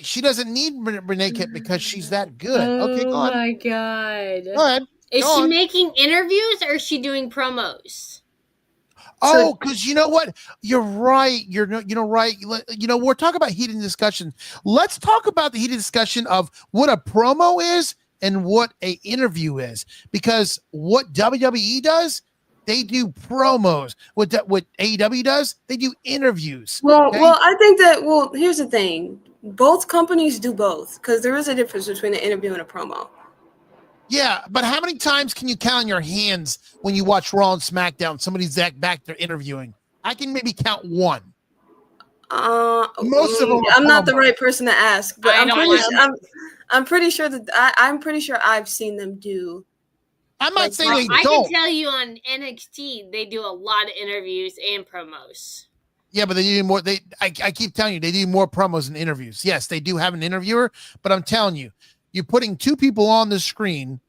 She doesn't need Renee Kit because she's that good. Okay, go on. Oh my god. Go ahead. Is she making interviews or is she doing promos? Oh, because you know what? You're right. You're right. We're talking about heated discussion. Let's talk about the heated discussion of what a promo is and what a interview is. Because what WWE does, they do promos. What AEW does, they do interviews. Well, I think that. Well, here's the thing: both companies do both because there is a difference between an interview and a promo. Yeah, but how many times can you count on your hands when you watch Raw and SmackDown? Somebody's back there interviewing. I can maybe count one. Most of them. I'm not the right person to ask, but I'm pretty sure I've seen them do. I'm not saying they don't. don't. I can tell you on NXT, they do a lot of interviews and promos. Yeah, but they do more. I keep telling you, they do more promos than interviews. Yes, they do have an interviewer, but I'm telling you, you're putting two people on the screen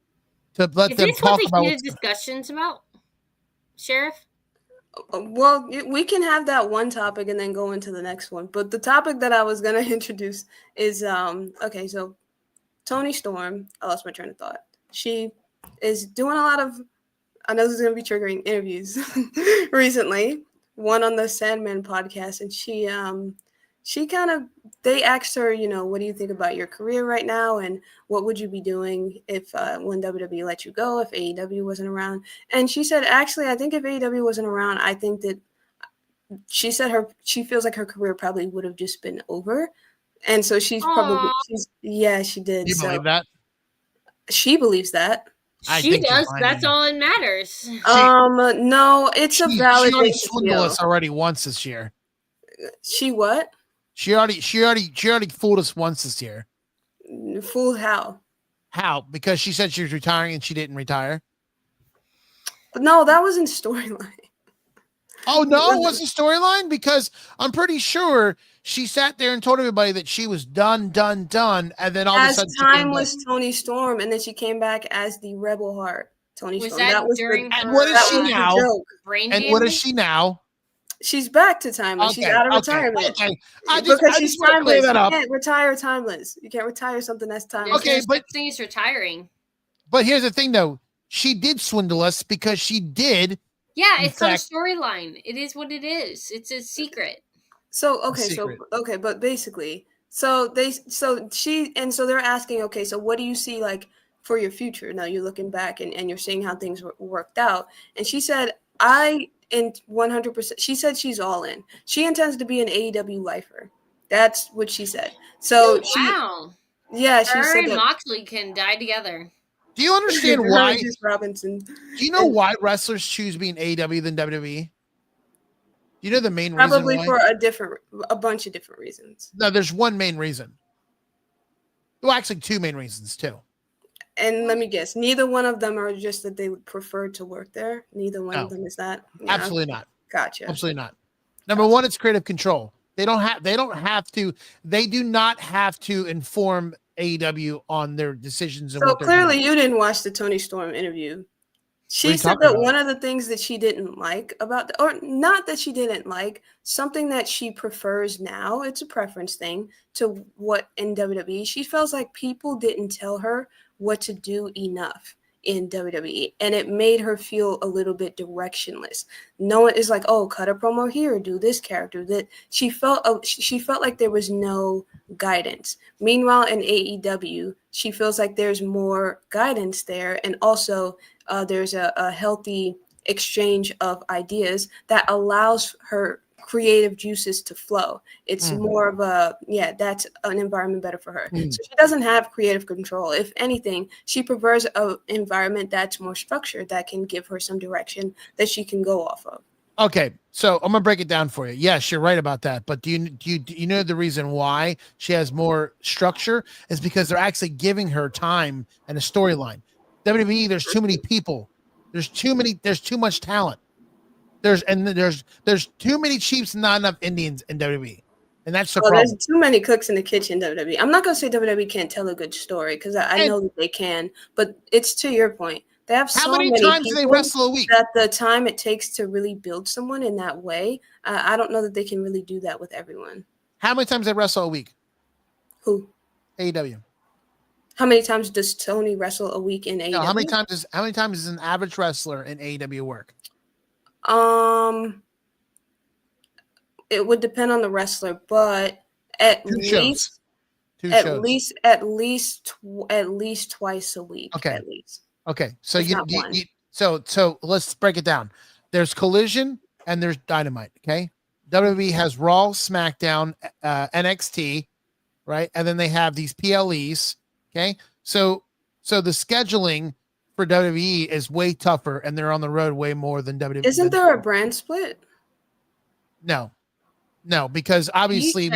to let them talk about. Is this what the discussion's about, Sheriff? Well, we can have that one topic and then go into the next one. But the topic that I was going to introduce is okay. So Toni Storm, I lost my train of thought. She is doing a lot of, I know this is going to be triggering, interviews recently. One on the Sandman podcast, and they asked her, what do you think about your career right now, and what would you be doing if when WWE let you go, if AEW wasn't around? And she said, actually, I think if AEW wasn't around, I think that she feels like her career probably would have just been over, and so she did. You believe that? She believes that. She does. That's all that matters. No, it's a valid. She already swindled us already once this year. She what? She already fooled us once this year. Fooled how? How? Because she said she was retiring and she didn't retire. No, that wasn't storyline. Oh no, it wasn't storyline, because I'm pretty sure she sat there and told everybody that she was done, and then all of a sudden, timeless Toni Storm, and then she came back as the Rebel Heart Toni Storm. That was during her? And what is she now? And what is she now? She's back to timeless. Okay, she's out of retirement. Okay. Because she's timeless. You can't retire timeless. You can't retire something that's timeless. Okay, but thing is retiring. But here's the thing, though. She did swindle us because she did. Yeah, it's not a storyline. It is what it is. It's a secret. But basically, so they're asking, okay, so what do you see like for your future? Now you're looking back and you're seeing how things worked out. And she said, in 100%, she said she's all in. She intends to be an AEW lifer. That's what she said. So wow. Yeah, she said and Moxley can die together. Do you understand why? Robinson. Do you know why wrestlers choose being AEW than WWE? You know the main reason? Probably for a bunch of different reasons. No, there's one main reason. Well, actually, two main reasons too. And let me guess, neither one of them are just that they would prefer to work there. Neither one of them is that. Yeah. Absolutely not. Gotcha. Absolutely not. Number one, it's creative control. They do not have to inform AEW on their decisions. So clearly you didn't watch the Toni Storm interview. She said that one of the things that she didn't like about, or not that she didn't like, something that she prefers now, it's a preference thing, to what in WWE, she feels like people didn't tell her what to do enough in WWE, and it made her feel a little bit directionless. No one is like, oh, cut a promo here, do this character. That she felt like there was no guidance. Meanwhile, in AEW, she feels like there's more guidance there, and also there's a healthy exchange of ideas that allows her creative juices to flow. It's more of that's an environment better for her. So she doesn't have creative control. If anything, she prefers an environment that's more structured, that can give her some direction that she can go off of. Okay, so I'm gonna break it down for you. Yes, you're right about that. But do you know the reason why she has more structure is because they're actually giving her time and a storyline. WWE, there's too many people. There's too much talent. There's too many Chiefs, not enough Indians in WWE. And that's the problem. There's too many cooks in the kitchen, WWE. I'm not going to say WWE can't tell a good story, because I know that they can. But it's to your point. They have so many times do they wrestle a week? That the time it takes to really build someone in that way, I don't know that they can really do that with everyone. How many times they wrestle a week? Who? AEW. How many times does Tony wrestle a week in AEW? No, how many times is an average wrestler in AEW work? It would depend on the wrestler, but at least twice a week. Okay. At least. Okay. So so let's break it down. There's Collision and there's Dynamite. Okay. WWE has Raw, SmackDown, NXT, right? And then they have these PLEs. Okay. So the scheduling for WWE is way tougher, and they're on the road way more than WWE. Isn't there a brand split? No, because obviously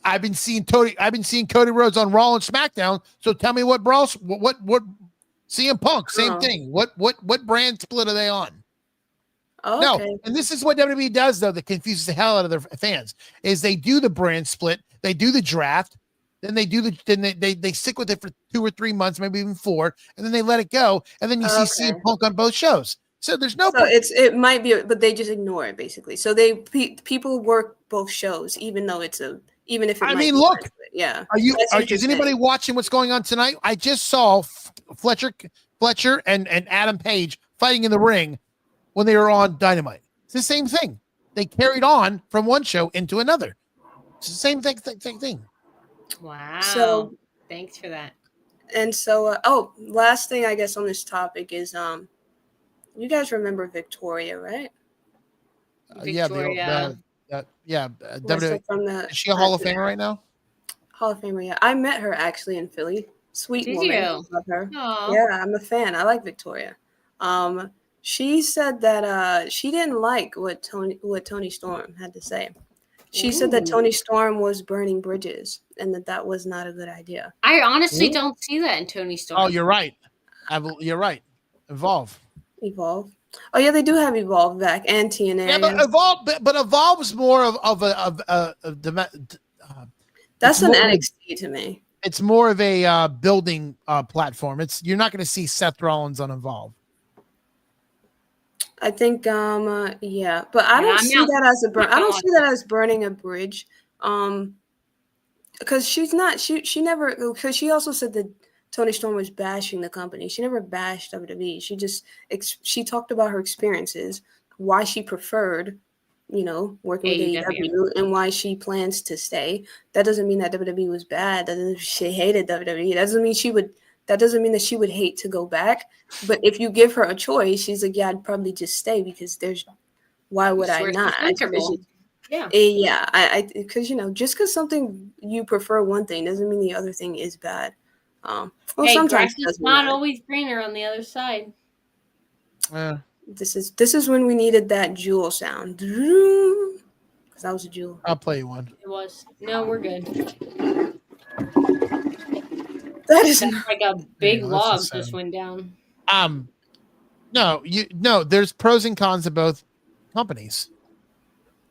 I've been seeing Cody Rhodes on Raw and SmackDown. So tell me what CM Punk, same thing. What brand split are they on? Oh, okay. No, and this is what WWE does, though, that confuses the hell out of their fans, is they do the brand split, they do the draft, then they stick with it for 2 or 3 months, maybe even 4, and then they let it go, and then you see CM Punk on both shows. So there's no. So it might be, but they just ignore it basically. So people work both shows, even though even if it. I mean, look. Yeah. Is anybody watching what's going on tonight? I just saw Fletcher and Adam Page fighting in the ring when they were on Dynamite. It's the same thing. They carried on from one show into another. It's the same thing. Wow. So thanks for that. And so, last thing I guess on this topic is, you guys remember Victoria, right? Victoria. Is she a Hall of Famer right now? Hall of Famer, yeah. I met her actually in Philly. Sweet woman. You? Love her. Aww. Yeah, I'm a fan. I like Victoria. She said that she didn't like what Tony Storm had to say. She said that Tony Storm was burning bridges and that was not a good idea. I honestly don't see that in Tony Storm. Oh, you're right. You're right. Evolve. Oh yeah, they do have Evolve back and TNA. Yeah, but Evolve is more of a that's an NXT to me. It's more of a building platform. You're not going to see Seth Rollins on Evolve. I think yeah, but I don't see that as burning a bridge. Because she never, because she also said that Tony Storm was bashing the company. She never bashed WWE. She talked about her experiences, why she preferred, working with AEW, and why she plans to stay. That doesn't mean that WWE was bad. That doesn't mean she hated WWE. That doesn't mean that she would hate to go back. But if you give her a choice, she's like, yeah, I'd probably just stay because why would I not? Yeah. Yeah. Because, just because something you prefer one thing doesn't mean the other thing is bad. Sometimes it's not always greener on the other side. This is when we needed that jewel sound. Because that was a jewel. I'll play you one. It was. No, we're good. That's like a big log just went down. No, there's pros and cons of both companies.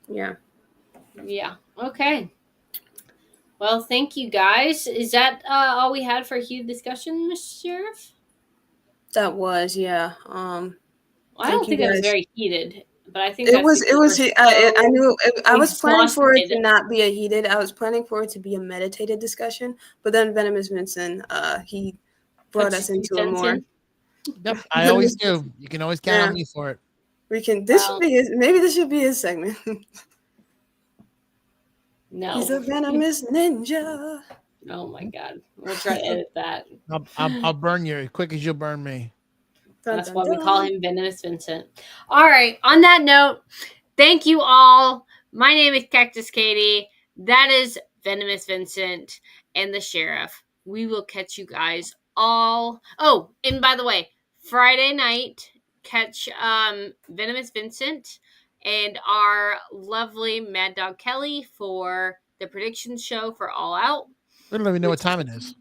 Yeah. Yeah. Okay. Well, thank you guys. Is that all we had for Hugh discussion, Mr. Sheriff? That was, yeah. I don't think it was very heated, but I think it that's was. It was. I knew. I was planning for it to not be a heated. I was planning for it to be a meditated discussion, but then Venimous Vincent, he brought us into a more. Yep, I always do. You can always count on me for it. We can. This should be. Maybe this should be his segment. No, he's a venomous ninja. Oh my god, we'll try to edit that. I'll burn you as quick as you'll burn me. That's why we call him Venimous Vincent. All right. On that note, thank you all. My name is Catcus Caitie. That is Venimous Vincent and the Sheriff. We will catch you guys all. Oh, and by the way, Friday night, catch Venimous Vincent and our lovely Mad Dog Kelly for the prediction show for All Out. I don't even know what time it is.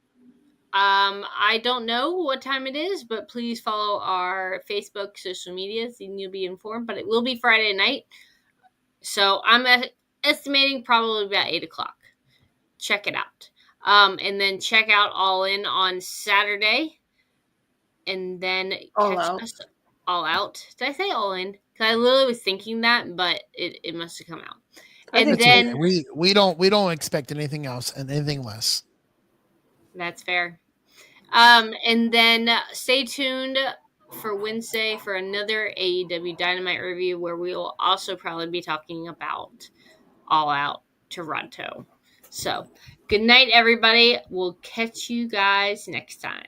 I don't know what time it is, but please follow our Facebook social medias and you'll be informed. But it will be Friday night. So I'm estimating probably about 8 o'clock. Check it out. And then check out All In on Saturday. And then catch us All Out. Did I say All In? Because I literally was thinking that, but it must have come out. And then we don't expect anything else and anything less. That's fair. And then stay tuned for Wednesday for another AEW Dynamite review where we will also probably be talking about All Out Toronto. So, good night, everybody. We'll catch you guys next time.